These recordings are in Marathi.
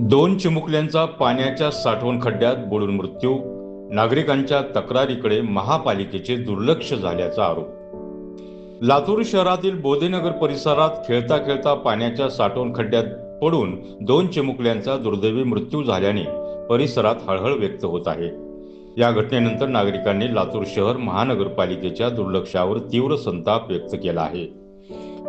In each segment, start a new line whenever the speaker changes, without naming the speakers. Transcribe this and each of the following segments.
दोन चिमुकल्यांचा पाण्याच्या साठवण खड्ड्यात बुडून मृत्यू. नागरिकांच्या तक्रारीकडे महापालिकेचे दुर्लक्ष झाल्याचा आरोप. लातूर शहरातील बोधेनगर परिसरात खेळता खेळता पाण्याच्या साठवण खड्ड्यात पडून दोन चिमुकल्यांचा दुर्दैवी मृत्यू झाल्याने परिसरात हळहळ व्यक्त होत आहे. या घटनेनंतर नागरिकांनी लातूर शहर महानगरपालिकेच्या दुर्लक्षावर तीव्र संताप व्यक्त केला आहे.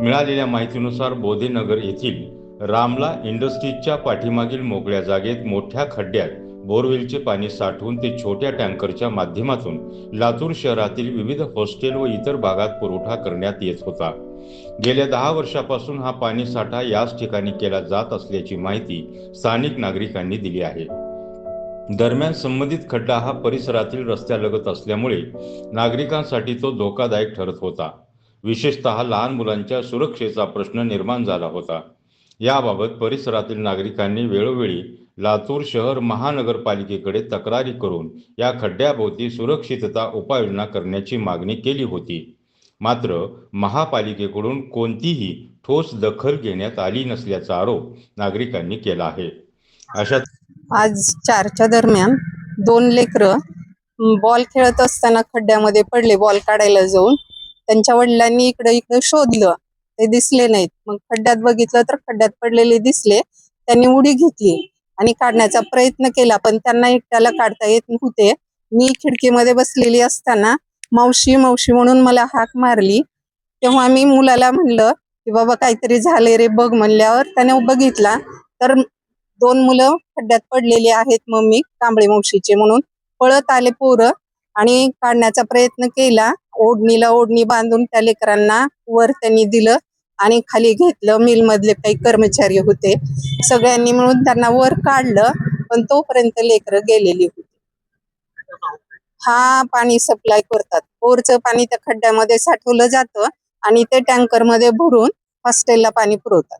मिळालेल्या माहितीनुसार बोधेनगर येथील रामला इंडस्ट्रीजच्या पाठीमागील मोकळ्या जागेत मोठ्या खड्ड्यात बोरवेलचे पाणी साठवून ते छोट्या टँकरच्या माध्यमातून लातूर शहरातील विविध हॉस्टेल व इतर भागात पुरवठा करण्यात येत होता. गेल्या 10 वर्षापासून हा पाणी साठा याच ठिकाणी केला जात असल्याची माहिती स्थानिक नागरिकांनी दिली आहे. दरम्यान संबंधित खड्डा हा परिसरातील रस्त्यालगत असल्यामुळे नागरिकांसाठी तो धोकादायक ठरत होता. विशेषतः लहान मुलांच्या सुरक्षेचा प्रश्न निर्माण झाला होता. याबाबत परिसरातील नागरिकांनी वेळोवेळी लातूर शहर महानगरपालिकेकडे तक्रारी करून या खड्ड्याभोवती सुरक्षितता उपाययोजना करण्याची मागणी केली होती. मात्र महापालिकेकडून कोणतीही ठोस दखल घेण्यात आली नसल्याचा आरोप नागरिकांनी केला आहे. अशात
आज 4च्या दरम्यान दोन लेकरं बॉल खेळत असताना खड्ड्यामध्ये पडले. बॉल काढायला जाऊन त्यांच्या वडिलांनी इकडे शोधलं, ते दिसले नाहीत. मग खड्ड्यात बघितलं तर खड्ड्यात पडलेले दिसले. त्यांनी उडी घेतली आणि काढण्याचा प्रयत्न केला, पण त्यांना एकट्याला काढता येत नव्हते. मी खिडकीमध्ये बसलेली असताना मावशी मावशी म्हणून मला हाक मारली. तेव्हा मी मुलाला म्हणलं की बाबा काहीतरी झाले रे बघ. म्हणल्यावर त्याने बघितला तर दोन मुलं खड्ड्यात पडलेले आहेत. मम्मी कांबळे मावशीचे म्हणून पळत आले पोरं आणि काढण्याचा प्रयत्न केला. ओढणीला ओढणी बांधून त्या लेकरांना वर त्यांनी दिलं आणि खाली घेतलं. मिल मधले काही कर्मचारी होते, सगळ्यांनी मिळून त्यांना वर काढलं, पण तोपर्यंत लेकरं गेलेली होती. हा पाणी सप्लाय करतात. बोरचं पाणी त्या खड्ड्यामध्ये साठवलं जातं आणि ते टँकर मध्ये भरून हॉस्टेलला पाणी पुरवतात.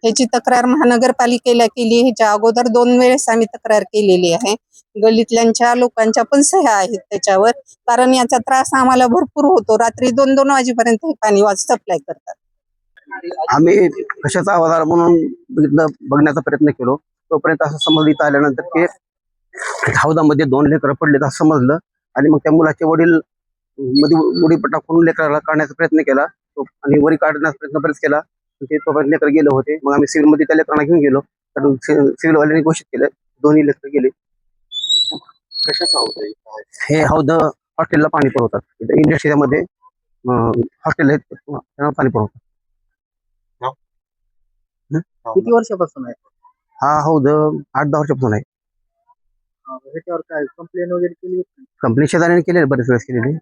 ह्याची तक्रार महानगरपालिकेला केली. ह्याच्या अगोदर 2 वेळेस आम्ही तक्रार केलेली आहे. गल्लीतल्यांच्या लोकांच्या पण सह्या आहेत त्याच्यावर, कारण याचा त्रास आम्हाला भरपूर होतो. रात्री 2-2 वाजेपर्यंत हे पाणी सप्लाय करतात.
आम्ही कशाचा आवाज म्हणून बघण्याचा प्रयत्न केलो. तोपर्यंत असं समजलं आल्यानंतर की हौदामध्ये 2 लेकरं पडलेत असं समजलं आणि मग त्या मुलाचे वडील मध्ये उडी टाकून लेकराला काढण्याचा प्रयत्न केला आणि वरी काढण्याचा प्रयत्न बरेच केला. ते तोपर्यंत लेकर गेले होते. मग आम्ही सिव्हिलमध्ये त्या लेकरांना घेऊन गेलो. सिव्हिलवाल्यांनी घोषित केलं दोन्ही लेकर गेले.
कशाचा हौद आहे?
हे हौद हॉस्टेलला पाणी पुरवतात. इंडस्ट्रीमध्ये हॉस्टेल आहेत, त्यांना पाणी पुरवतात.
किती वर्षापासून आहे?
हा हौद 8-10 वर्षापासून आहे.
ह्याच्यावर काय कंप्लेंट वगैरे केली?
कंपनी शेजाऱ्याने केलेले बरेच वेळेस केलेले.